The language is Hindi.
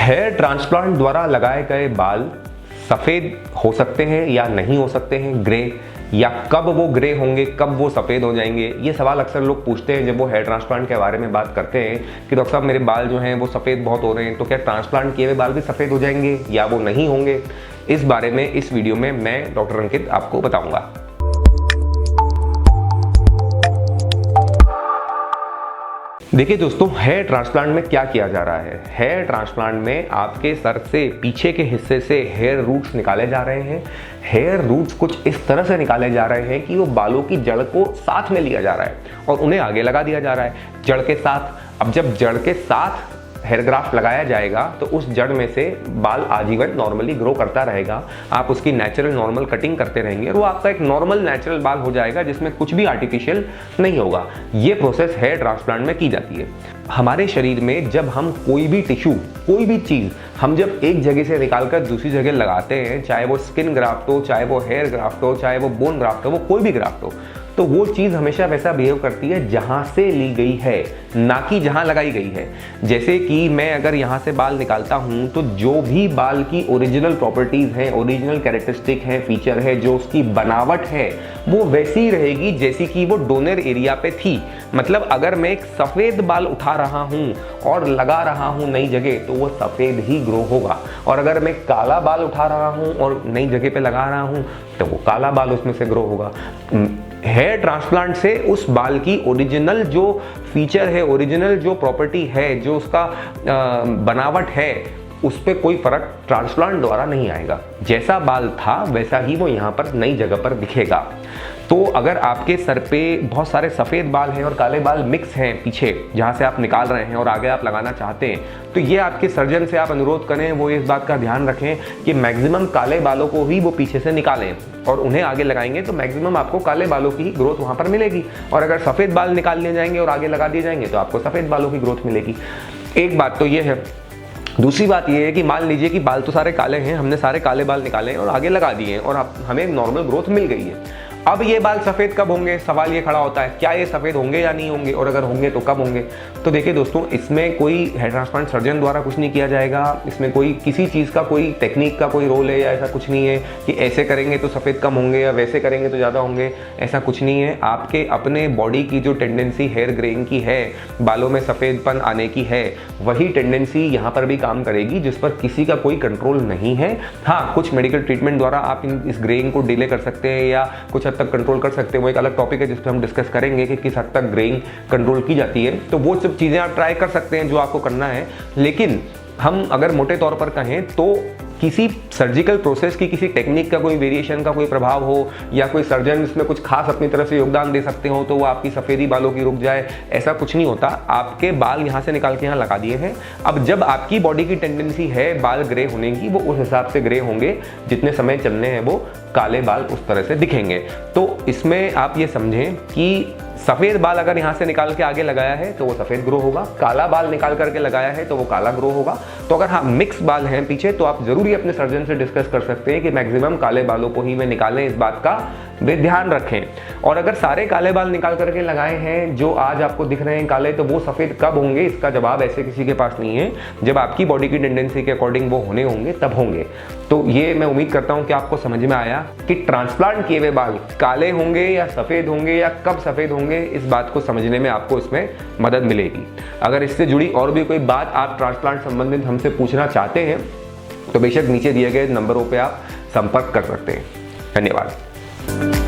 हेयर ट्रांसप्लांट द्वारा लगाए गए बाल सफ़ेद हो सकते हैं या नहीं हो सकते हैं, ग्रे, या कब वो ग्रे होंगे, कब वो सफ़ेद हो जाएंगे। ये सवाल अक्सर लोग पूछते हैं जब वो हेयर ट्रांसप्लांट के बारे में बात करते हैं कि डॉक्टर साहब मेरे बाल जो हैं वो सफ़ेद बहुत हो रहे हैं, तो क्या ट्रांसप्लांट किए हुए बाल भी सफ़ेद हो जाएंगे या वो नहीं होंगे। इस बारे में इस वीडियो में मैं डॉक्टर अंकित आपको बताऊँगा। देखिए दोस्तों, हेयर ट्रांसप्लांट में क्या किया जा रहा है। हेयर ट्रांसप्लांट में आपके सर से पीछे के हिस्से से हेयर रूट्स निकाले जा रहे हैं। हेयर रूट्स कुछ इस तरह से निकाले जा रहे हैं कि वो बालों की जड़ को साथ में लिया जा रहा है और उन्हें आगे लगा दिया जा रहा है जड़ के साथ। अब जब जड़ के साथ हेयर ग्राफ्ट लगाया जाएगा तो उस जड़ में से बाल आजीवन नॉर्मली ग्रो करता रहेगा। आप उसकी नेचुरल नॉर्मल कटिंग करते रहेंगे और वो आपका एक नॉर्मल नेचुरल बाल हो जाएगा जिसमें कुछ भी आर्टिफिशियल नहीं होगा। ये प्रोसेस हेयर ट्रांसप्लांट में की जाती है। हमारे शरीर में जब हम कोई भी टिश्यू, कोई भी चीज़ हम जब एक जगह से निकाल कर दूसरी जगह लगाते हैं, चाहे वो स्किन ग्राफ्ट हो, चाहे वो हेयर ग्राफ्ट हो, चाहे वो बोन ग्राफ्ट हो, वो कोई भी ग्राफ्ट हो, तो वो चीज़ हमेशा वैसा बिहेव करती है जहाँ से ली गई है, ना कि जहाँ लगाई गई है। जैसे कि मैं अगर यहाँ से बाल निकालता हूँ तो जो भी बाल की ओरिजिनल प्रॉपर्टीज़ हैं, ओरिजिनल कैरेक्टरिस्टिक हैं, फीचर है, जो उसकी बनावट है, वो वैसी ही रहेगी जैसी कि वो डोनर एरिया पे थी। मतलब अगर मैं एक सफ़ेद बाल उठा रहा हूँ और लगा रहा हूँ नई जगह, तो वो सफ़ेद ही ग्रो होगा। और अगर मैं काला बाल उठा रहा हूँ और नई जगह पे लगा रहा हूँ तो वो काला बाल उसमें से ग्रो होगा। हेयर ट्रांसप्लांट से उस बाल की ओरिजिनल जो फीचर है, ओरिजिनल जो प्रॉपर्टी है, जो उसका बनावट है, उस पर कोई फर्क ट्रांसप्लांट द्वारा नहीं आएगा। जैसा बाल था वैसा ही वो यहाँ पर नई जगह पर दिखेगा। तो अगर आपके सर पे बहुत सारे सफ़ेद बाल हैं और काले बाल मिक्स हैं पीछे जहाँ से आप निकाल रहे हैं और आगे आप लगाना चाहते हैं, तो ये आपके सर्जन से आप अनुरोध करें, वो इस बात का ध्यान रखें कि मैक्सिमम काले बालों को ही वो पीछे से निकालें और उन्हें आगे लगाएंगे तो मैक्सिमम आपको काले बालों की ही ग्रोथ वहाँ पर मिलेगी। और अगर सफ़ेद बाल निकाल लिए जाएंगे और आगे लगा दिए जाएंगे तो आपको सफ़ेद बालों की ग्रोथ मिलेगी। एक बात तो ये है। दूसरी बात यह है कि मान लीजिए कि बाल तो सारे काले हैं, हमने सारे काले बाल निकाले हैं और आगे लगा दिए हैं और हमें नॉर्मल ग्रोथ मिल गई है। अब ये बाल सफ़ेद कब होंगे, सवाल ये खड़ा होता है, क्या ये सफ़ेद होंगे या नहीं होंगे, और अगर होंगे तो कब होंगे। तो देखिए दोस्तों, इसमें कोई हेयर ट्रांसप्लांट सर्जन द्वारा कुछ नहीं किया जाएगा। इसमें कोई किसी चीज़ का, कोई टेक्निक का कोई रोल है या ऐसा कुछ नहीं है कि ऐसे करेंगे तो सफ़ेद कम होंगे या वैसे करेंगे तो ज़्यादा होंगे, ऐसा कुछ नहीं है। आपके अपने बॉडी की जो टेंडेंसी हेयर ग्रेइंग की है, बालों में सफ़ेदपन आने की है, वही टेंडेंसी यहाँ पर भी काम करेगी, जिस पर किसी का कोई कंट्रोल नहीं है। हाँ, कुछ मेडिकल ट्रीटमेंट द्वारा आप इस ग्रेइंग को डिले कर सकते हैं या कुछ तक कंट्रोल कर सकते हैं। वो एक अलग टॉपिक है जिस पर हम डिस्कस करेंगे कि किस हद तक ग्रेइंग कंट्रोल की जाती है। तो वो सब चीज़ें आप ट्राई कर सकते हैं जो आपको करना है। लेकिन हम अगर मोटे तौर पर कहें तो किसी सर्जिकल प्रोसेस की, किसी टेक्निक का कोई वेरिएशन का कोई प्रभाव हो या कोई सर्जन इसमें कुछ खास अपनी तरफ से योगदान दे सकते हो तो वो आपकी सफ़ेदी बालों की रुक जाए, ऐसा कुछ नहीं होता। आपके बाल यहाँ से निकाल के यहाँ लगा दिए हैं। अब जब आपकी बॉडी की टेंडेंसी है बाल ग्रे होने की, वो उस हिसाब से ग्रे होंगे, जितने समय चलने हैं वो काले बाल उस तरह से दिखेंगे। तो इसमें आप ये समझें कि सफ़ेद बाल अगर यहाँ से निकाल के आगे लगाया है तो वो सफ़ेद ग्रो होगा, काला बाल निकाल करके लगाया है तो वो काला ग्रो होगा। तो अगर हाँ मिक्स बाल हैं पीछे तो आप ज़रूर अपने सर्जन से डिस्कस कर सकते हैं कि मैक्सिमम काले बालों को ही में निकालें, इस बात का वे ध्यान रखें। और अगर सारे काले बाल निकाल करके लगाए हैं जो आज आपको दिख रहे हैं काले, तो वो सफ़ेद कब होंगे, इसका जवाब ऐसे किसी के पास नहीं है। जब आपकी बॉडी की टेंडेंसी के अकॉर्डिंग वो होने होंगे तब होंगे। तो ये मैं उम्मीद करता हूँ कि आपको समझ में आया कि ट्रांसप्लांट किए हुए बाल काले होंगे या सफ़ेद होंगे या कब सफ़ेद होंगे, इस बात को समझने में आपको इसमें मदद मिलेगी। अगर इससे जुड़ी और भी कोई बात आप ट्रांसप्लांट संबंधित हमसे पूछना चाहते हैं तो बेशक नीचे दिए गए नंबरों पर आप संपर्क कर सकते हैं। धन्यवाद।